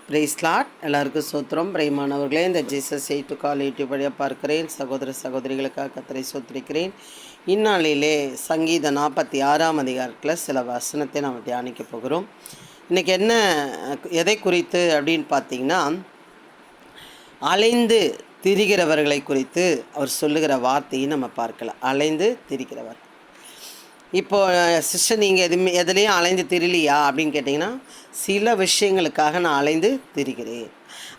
Price Lord. எல்லாருக்கும் சோத்திரம். பிரியமானவர்களே, இந்த ஜீசஸ் 8 கால் யூடியூப் வழியாக பார்க்கிறேன். சகோதர சகோதரிகளுக்காக கர்த்தரை சோத்திரிக்கிறேன். இந்நாளிலே சங்கீத 46ஆம் அதிகாரத்தில் சில வசனத்தை நாம் தியானிக்க போகிறோம். இன்றைக்கி எதை குறித்து அப்படின்னு பார்த்தீங்கன்னா, அலைந்து திரிகிறவர்களை குறித்து அவர் சொல்லுகிற வார்த்தையை நம்ம பார்க்கலாம். அலைந்து திரிகிறவர். இப்போது சிஸ்டர், நீங்கள் எதுலேயும் அலைந்து திரியலையா அப்படின்னு கேட்டிங்கன்னா, சில விஷயங்களுக்காக நான் அலைந்து திரிகிறேன்.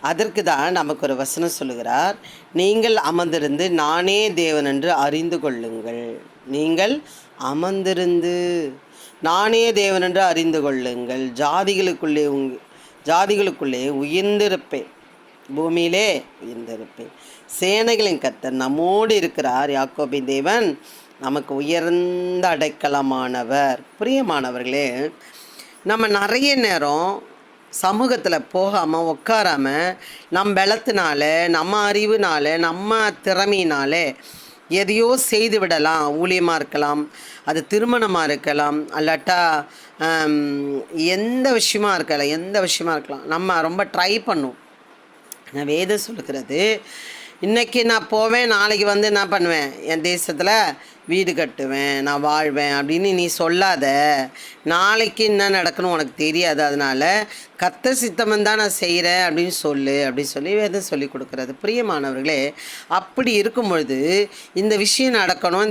அதற்கு தான் நமக்கு ஒரு வசனம் சொல்லுகிறார், நீங்கள் அமர்ந்திருந்து நானே தேவன் என்று அறிந்து கொள்ளுங்கள். நீங்கள் அமர்ந்திருந்து நானே தேவன் என்று அறிந்து கொள்ளுங்கள். ஜாதிகளுக்குள்ளே உயர்ந்திருப்பேன், பூமியிலே உயர்ந்திருப்பேன். சேனைகளின் கர்த்தர் நம்மோடு இருக்கிறார். யாக்கோபின் தேவன் நமக்கு உயர்ந்த அடைக்கலமானவர். பிரியமானவர்களே, நம்ம நிறைய நேரம் சமூகத்தில் போகாமல் உட்காராமல் நம் பலத்தினால, நம்ம அறிவுனால, நம்ம திறமையினால எதையோ செய்து விடலாம். ஊழியமாக இருக்கலாம், அது திருமணமாக இருக்கலாம், அல்லாட்டா எந்த விஷயமா இருக்கலாம். நம்ம ரொம்ப ட்ரை பண்ணுவோம். நான் வேதம் சொல்லுகிறது, இன்றைக்கி நான் போவேன், நாளைக்கு வந்து என்ன பண்ணுவேன், என் தேசத்தில் வீடு கட்டுவேன், நான் வாழ்வேன் அப்படின்னு நீ சொல்லாத. நாளைக்கு என்ன நடக்கணும் உனக்கு தெரியாது. அதனால் கர்த்தர் சித்தம் தான் நான் செய்கிறேன் அப்படின்னு சொல்லி வேதம் சொல்லி கொடுக்குறது. பிரியமானவர்களே, அப்படி இருக்கும் பொழுது இந்த விஷயம் நடக்கணும்,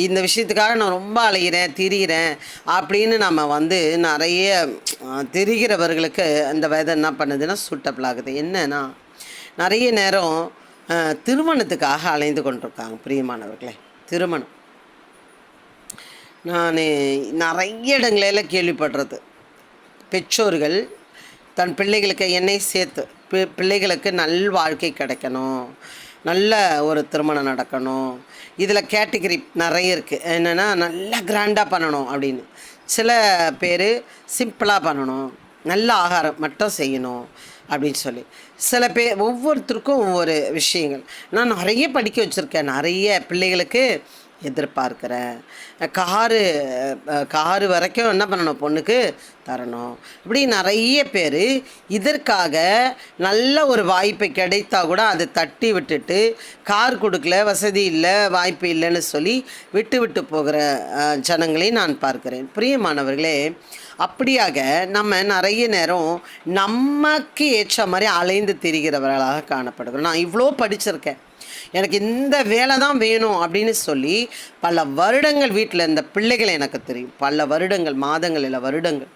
இந்த விஷயத்துக்காக நான் ரொம்ப அலைகிறேன், திரிகிறேன் அப்படின்னு நம்ம வந்து நிறைய திரிகிறவர்களுக்கு அந்த வேதம் என்ன பண்ணுதுன்னா சூட்டபிள் ஆகுது. என்னன்னா, நிறைய நேரம் திருமணத்துக்காக அலைந்து கொண்டிருக்காங்க. பிரியமானவர்களே, திருமணம் நான் நிறைய இடங்களெல்லாம் கேள்விப்படுறது, பெற்றோர்கள் தன் பிள்ளைகளுக்கு என்னை சேர்த்து பிள்ளைகளுக்கு நல் வாழ்க்கை கிடைக்கணும், நல்ல ஒரு திருமணம் நடக்கணும். இதில் கேட்டகரி நிறைய இருக்குது. என்னென்னா, நல்லா கிராண்டாக பண்ணணும் அப்படின்னு, சில பேர் சிம்பிளாக பண்ணணும், நல்ல ஆகாரம் மட்டும் செய்யணும் அப்படின்னு சொல்லி, சில பேர் ஒவ்வொருத்தருக்கும் ஒவ்வொரு விஷயங்கள். நான் நிறைய படிக்க வச்சுருக்கேன், நிறைய பிள்ளைகளுக்கு எதிர்பார்க்குறேன். காரு வரைக்கும் என்ன பண்ணணும், பொண்ணுக்கு தரணும். இப்படி நிறைய பேர் இதற்காக நல்ல ஒரு வாய்ப்பை கிடைத்தா கூட அதை தட்டி விட்டுட்டு, கார் கொடுக்கல, வசதி இல்லை, வாய்ப்பு இல்லைன்னு சொல்லி விட்டு போகிற ஜனங்களையும் நான் பார்க்கிறேன். பிரியமானவர்களே, அப்படியாக நம்ம நிறைய நேரம் நமக்கு ஏற்ற மாதிரி அலைந்து திரிகிறவர்களாக காணப்படுகிறோம். நான் இவ்வளோ படிச்சிருக்கேன், எனக்கு இந்த வேலை தான் வேணும் அப்படின்னு சொல்லி பல வருடங்கள் வீட்டில் இருந்த பிள்ளைகளை எனக்கு தெரியும். பல வருடங்கள், மாதங்கள் இல்லை, வருடங்கள்.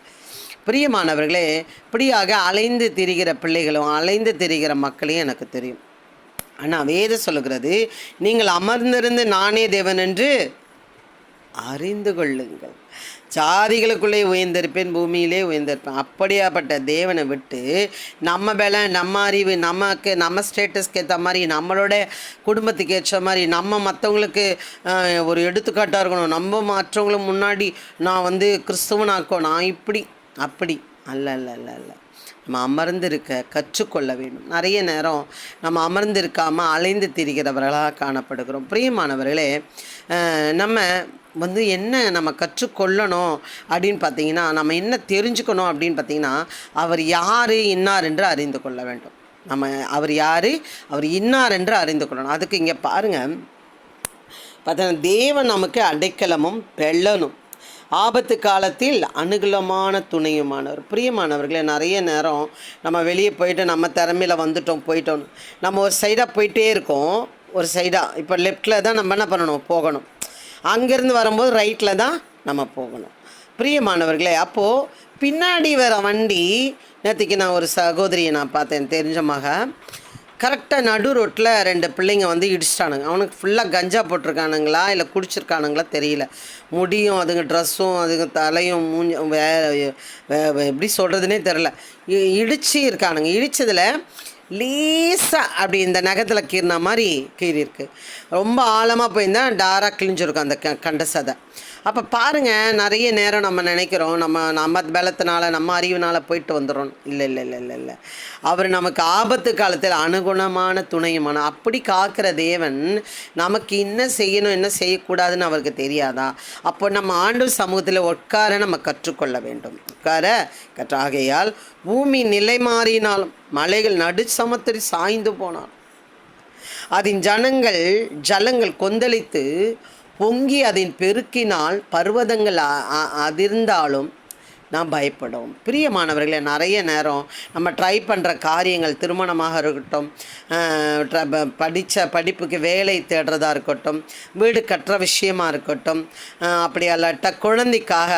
பிரியமானவர்களே, இப்படியாக அலைந்து திரிகிற பிள்ளைகளும் அலைந்து திரிகிற மக்களையும் எனக்கு தெரியும். ஆனால் வேதம் சொல்லுகிறது, நீங்கள் அமர்ந்திருந்து நானே தேவன் என்று அறிந்து கொள்ளுங்கள். ஜாதிகளுக்குள்ளே உயர்ந்திருப்பேன், பூமியிலே உயர்ந்திருப்பேன். அப்படியாப்பட்ட தேவனை விட்டு நம்ம பலம், நம்ம அறிவு, நம்ம ஸ்டேட்டஸ்க்கு ஏற்ற மாதிரி, நம்மளோட குடும்பத்துக்கு ஏற்ற மாதிரி, நம்ம மற்றவங்களுக்கு ஒரு எடுத்துக்காட்டாக இருக்கணும், நம்ம மற்றவங்களுக்கு முன்னாடி நான் வந்து கிறிஸ்துவனாக்கோ, நான் இப்படி அப்படி அல்ல. நம்ம அமர்ந்திருக்க கற்றுக்கொள்ள வேண்டும். நிறைய நேரம் நம்ம அமர்ந்திருக்காமல் அலைந்து திரிகிறவர்களாக காணப்படுகிறோம். பிரியமானவர்களே, நம்ம வந்து என்ன நம்ம கற்றுக்கொள்ளணும் அப்படின்னு பார்த்தீங்கன்னா, நம்ம என்ன தெரிஞ்சுக்கணும் அப்படின்னு பார்த்தீங்கன்னா, அவர் யார், இன்னார் என்று அறிந்து கொள்ள வேண்டும். அவர் யார், அவர் இன்னார் என்று அறிந்து கொள்ளணும். அதுக்கு இங்கே பாருங்கள், பார்த்தீங்கன்னா, தேவன் நமக்கு அடைக்கலமும் பெள்ளனும், ஆபத்து காலத்தில் அனுகூலமான துணையுமானவர். பிரியமானவர்களே, நிறைய நேரம் நம்ம வெளியே போயிட்டு நம்ம திறமையில் போயிட்டோம், நம்ம ஒரு சைடாக போயிட்டே இருக்கோம். ஒரு சைடாக இப்போ லெஃப்டில் தான் நம்ம என்ன பண்ணணும், போகணும். அங்கேருந்து வரும்போது ரைட்டில் தான் நம்ம போகணும். பிரியமானவர்களே, அப்போது பின்னாடி வர வண்டி, நேற்றுக்கு நான் ஒரு சகோதரியை நான் பார்த்தேன், தெரிஞ்ச மக, கரெக்டாக நடு ரோட்டில் 2 பிள்ளைங்க வந்து இடிச்சிட்டானுங்க. அவனுக்கு ஃபுல்லாக கஞ்சா போட்டிருக்கானுங்களா இல்லை குடிச்சிருக்கானுங்களா தெரியல. முடியும், அதுங்க ட்ரெஸ்ஸும், அதுங்க தலையும், மூஞ்சும் எப்படி சொல்கிறதுனே தெரில, இடிச்சு இருக்கானுங்க. இடித்ததில் லேசாக அப்படி இந்த நகத்தில் கீறின மாதிரி கீறி இருக்குது. ரொம்ப ஆழமாக போயிருந்தால் டாராக கிழிஞ்சிருக்கும் அந்த கண்ட சதை. அப்போ பாருங்கள், நிறைய நேரம் நம்ம நினைக்கிறோம் நம்ம பலத்தினால நம்ம அறிவினால் போயிட்டு வந்துடும். இல்லை இல்லை இல்லை இல்லை இல்லை அவர் நமக்கு ஆபத்து காலத்தில் அனுகுணமான துணையுமான. அப்படி காக்கிற தேவன் நமக்கு என்ன செய்யணும் என்ன செய்யக்கூடாதுன்னு அவருக்கு தெரியாதா? அப்போ நம்ம ஆண்டவர் சமூகத்தில் உட்கார நம்ம கற்றுக்கொள்ள வேண்டும். ஆகையால் பூமி நிலை மாறினாலும் மலைகள் நடு சமத்தில் சாய்ந்து போனாலும் அதன் ஜலங்கள் கொந்தளித்து பொங்கி அதன் பெருக்கினால் பர்வதங்கள் அதிர்ந்தாலும் நாம் பயப்படும். பிரியமானவர்களே, நிறைய நேரம் நம்ம ட்ரை பண்ணுற காரியங்கள், திருமணமாக இருக்கட்டும், படிப்புக்கு வேலை தேடுறதா இருக்கட்டும், வீடு கட்டுற விஷயமாக இருக்கட்டும், அப்படி அல்லாட்ட குழந்தைக்காக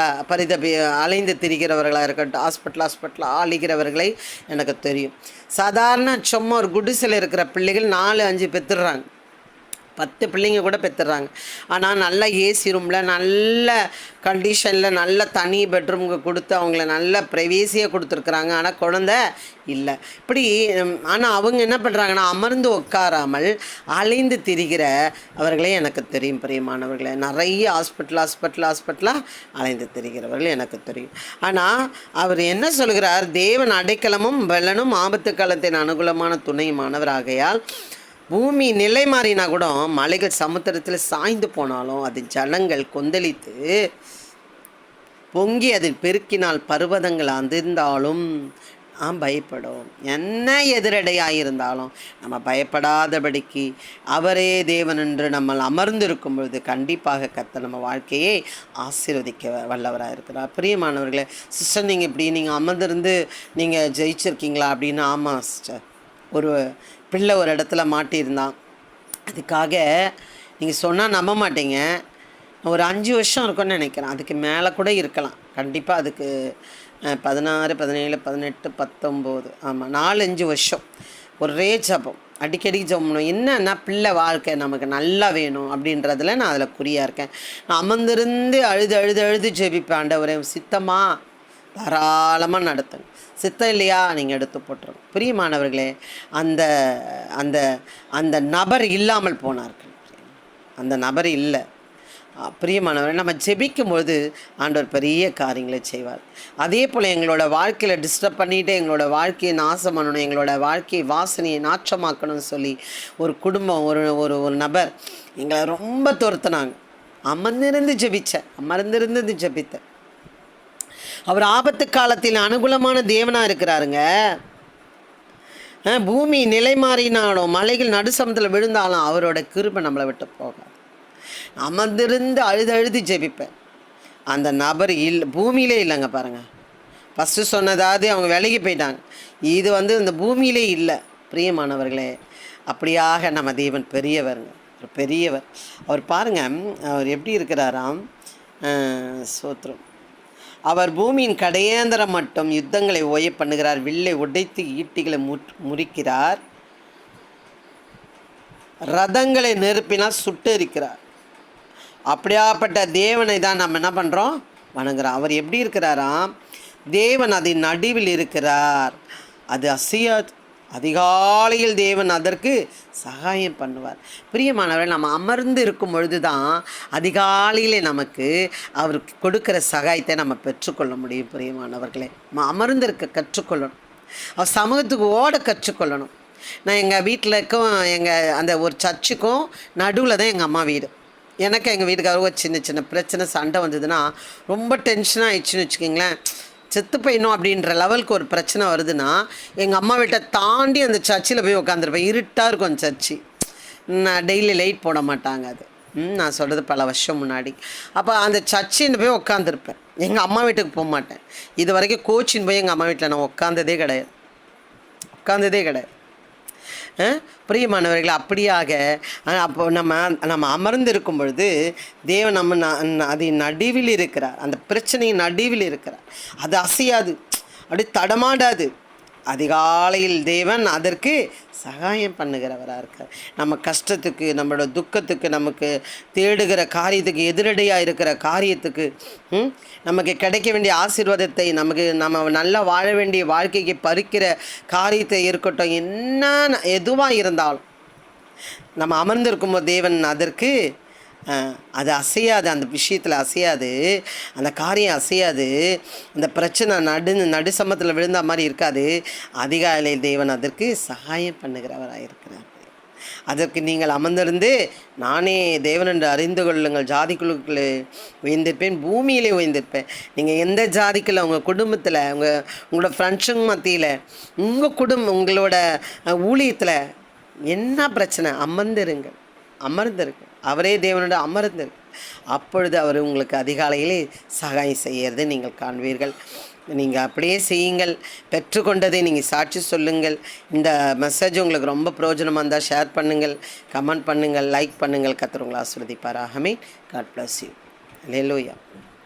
அலைந்து திரிகிறவர்களாக இருக்கட்டும், ஹாஸ்பிட்டல் ஆளுகிறவர்களை எனக்கு தெரியும். சாதாரண சும்மா ஒரு குடிசையில் இருக்கிற பிள்ளைகள் 4-5 பெற்றுடுறாங்க, 10 பிள்ளைங்க கூட பெற்றுடுறாங்க. ஆனால் நல்ல ஏசி ரூமில், நல்ல கண்டிஷனில், நல்ல தனி பெட்ரூமுக்கு கொடுத்து அவங்கள நல்ல ப்ரைவேசியாக கொடுத்துருக்குறாங்க. ஆனால் குழந்த இல்லை. இப்படி ஆனால் அவங்க என்ன பண்ணுறாங்கன்னா, அமர்ந்து உட்காராமல் அலைந்து திரிகிற அவர்களே எனக்கு தெரியும். பிரியமானவர்களே, நிறைய ஹாஸ்பிட்டலாக அலைந்து திரிகிறவர்கள் எனக்கு தெரியும். ஆனால் அவர் என்ன சொல்கிறார்? தேவன் அடைக்கலமும் வெள்ளனும் ஆபத்து காலத்தின் அனுகூலமான துணையுமானவராகையால் பூமி நிலை மாறினா கூட மலைகள் சமுத்திரத்தில் சாய்ந்து போனாலும் அது ஜலங்கள் கொந்தளித்து பொங்கி அதில் பெருக்கினால் பர்வதங்கள் அதிர்ந்தாலும் நாம் பயப்படும். என்ன எதிரடையாக இருந்தாலும் நம்ம பயப்படாதபடிக்கு அவரே தேவன் என்று நம்ம அமர்ந்திருக்கும் பொழுது கண்டிப்பாக கர்த்தர் நம்ம வாழ்க்கையை ஆசீர்வதிக்க வல்லவராக இருக்கிறார். பிரியமானவர்களே, சிஸ்டர், நீங்கள் அமர்ந்திருந்து நீங்கள் ஜெயிச்சிருக்கீங்களா அப்படின்னு? ஆமாம் சிஸ்டர். ஒரு பிள்ளை ஒரு இடத்துல மாட்டியிருந்தான். அதுக்காக நீங்கள் சொன்னால் நம்ப மாட்டீங்க, ஒரு 5 வருஷம் இருக்கும்னு நினைக்கிறேன். அதுக்கு மேலே கூட இருக்கலாம் கண்டிப்பாக. அதுக்கு 16, 17, 18, 19, ஆமாம், 4-5 வருஷம் ஒரே ஜபம், அடிக்கடி ஜபம். என்னன்னா பிள்ளை வாழ்க்கை நமக்கு நல்லா வேணும் அப்படின்றதுல நான் அதில் குறியாக இருக்கேன். நான் அமர்ந்திருந்து அழுது ஜெபிப்பேன். ஆண்டவரே சித்தமாக தாராளமாக நடத்துங்க, சித்தம் இல்லையா நீங்கள் எடுத்து போட்டுருங்க. பிரியமானவர்களே, அந்த அந்த அந்த நபர் இல்லாமல் போனார்கள். அந்த நபர் இல்லை. பிரியமானவர்கள், நம்ம ஜெபிக்கும்போது ஆண்டவர் பெரிய காரியங்களை செய்வார். அதே போல் எங்களோட வாழ்க்கையில் டிஸ்டர்ப் பண்ணிவிட்டு எங்களோட வாழ்க்கையை நாசம் பண்ணணும், எங்களோட வாழ்க்கையை வாசனையை நாற்றமாக்கணும்னு சொல்லி ஒரு குடும்பம், ஒரு நபர் எங்களை ரொம்ப துரத்துனாங்க. அமர்ந்திருந்து ஜெபித்தேன். அவர் ஆபத்து காலத்தில் அனுகூலமான தேவனாக இருக்கிறாருங்க. பூமி நிலை மாறினாலும் மலைகள் நடுசமத்தில் விழுந்தாலும் அவரோட கிருபை நம்மளை விட்டு போகாது. அமர்ந்திருந்து அழுது ஜெபிப்பேன். அந்த நபர் பூமியிலே இல்லைங்க. பாருங்கள், ஃபஸ்ட்டு சொன்னதாவது அவங்க விலகி போயிட்டாங்க. இது இந்த பூமியிலே இல்லை. பிரியமானவர்களே, அப்படியாக நம்ம தேவன் பெரியவருங்க, பெரியவர். அவர் பாருங்கள், அவர் எப்படி இருக்கிறாராம்? சோத்திரம். அவர் பூமியின் கடையேந்திரம் மட்டும் யுத்தங்களை ஓய பண்ணுகிறார், வில்லை உடைத்து ஈட்டிகளை முறிக்கிறார், ரதங்களை நெருப்பினால் சுட்டு இருக்கிறார். அப்படியாப்பட்ட தேவனை தான் நம்ம என்ன பண்ணுறோம்? வணங்குறோம். அவர் எப்படி இருக்கிறாராம்? தேவன் அதன் நடுவில் இருக்கிறார், அது அசையாது. அதிகாலையில் தேவன் அதற்கு சகாயம் பண்ணுவார். பிரியமானவர்கள், நம்ம அமர்ந்து இருக்கும் பொழுது தான் அதிகாலையிலே நமக்கு அவர் கொடுக்குற சகாயத்தை நம்ம பெற்றுக்கொள்ள முடியும். பிரியமானவர்களே, நம்ம அமர்ந்திருக்க கற்றுக்கொள்ளணும், அவர் சமூகத்துக்கு ஓட கற்றுக்கொள்ளணும். நான் எங்கள் வீட்டில் எங்கள் அந்த ஒரு சர்ச்சுக்கும் நடுவில் தான் எங்கள் அம்மா வீடு. எனக்கு எங்கள் வீட்டுக்காரங்க சின்ன பிரச்சனை சண்டை வந்ததுன்னா ரொம்ப டென்ஷனாக ஆயிடுச்சுன்னு வச்சுக்கிங்களேன். செத்து போயிடணும் அப்படின்ற லெவலுக்கு ஒரு பிரச்சனை வருதுன்னா எங்கள் அம்மா வீட்டை தாண்டி அந்த சர்ச்சில் போய் உட்காந்துருப்பேன். இருட்டாக இருக்கும் அந்த சர்ச்சு. நான் டெய்லி லைட் போட மாட்டாங்க. அது நான் சொல்கிறது பல வருஷம் முன்னாடி. அப்போ அந்த சர்ச்சின்னு போய் உட்காந்துருப்பேன். எங்கள் அம்மா வீட்டுக்கு போக மாட்டேன். இது வரைக்கும் கோச்சின்னு போய் எங்கள் அம்மா வீட்டில் நான் உட்காந்ததே கிடையாது. பிரியமானவர்கள், அப்படியாக அப்போ நம்ம அமர்ந்திருக்கும் பொழுது தேவன் அதன் நடுவில் இருக்கிறார். அந்த பிரச்சனையின் நடுவில் இருக்கிறார். அது அசையாது, அப்படி தடமாடாது. அதிகாலையில் தேவன் அதற்கு சகாயம் பண்ணுகிறவராக இருக்கார். நம்ம கஷ்டத்துக்கு, நம்மளோட துக்கத்துக்கு, நமக்கு தேடுகிற காரியத்துக்கு, எதிரடையாக இருக்கிற காரியத்துக்கு, நமக்கு கிடைக்க வேண்டிய ஆசீர்வாதத்தை, நம்ம நல்லா வாழ வேண்டிய வாழ்க்கைக்கு பறிக்கிற காரியத்தை இருக்கட்டும், எதுவாக இருந்தாலும் நம்ம அமர்ந்திருக்கும்போது தேவன் அதற்கு அது அசையாது, அந்த விஷயத்தில் அசையாது, அந்த காரியம் அசையாது, அந்த பிரச்சனை நடு சமத்தில் விழுந்த மாதிரி இருக்காது. அதிகாலை தேவன் அதற்கு சகாயம் பண்ணுகிறவராக இருக்கிறார். அதற்கு நீங்கள் அமர்ந்திருந்து நானே தேவன் என்று அறிந்து கொள்ளுங்கள், ஜாதிக்குழுக்களே உயர்ந்திருப்பேன், பூமியிலே உயர்ந்திருப்பேன். நீங்கள் எந்த ஜாதிக்குள்ள, உங்கள் குடும்பத்தில், உங்களோட ஃப்ரெண்ட்ஸுங்க மத்தியில், உங்களோட ஊழியத்தில் என்ன பிரச்சனை, அமர்ந்திருங்க. அவரே தேவனோட அமர்ந்திருக்கு. அப்பொழுது அவர் உங்களுக்கு அதிகாலையிலே சகாயம் செய்யறது நீங்கள் காண்பீர்கள். நீங்கள் அப்படியே செய்யுங்கள். பெற்றுக்கொண்டதை நீங்கள் சாட்சி சொல்லுங்கள். இந்த மெசேஜ் உங்களுக்கு ரொம்ப பிரயோஜனமாக இருந்தால் ஷேர் பண்ணுங்கள், கமெண்ட் பண்ணுங்கள், லைக் பண்ணுங்கள். கர்த்தர் உங்களை ஆசீர்வதிப்பாராக. ஆமென். God bless you. அல்லேலூயா.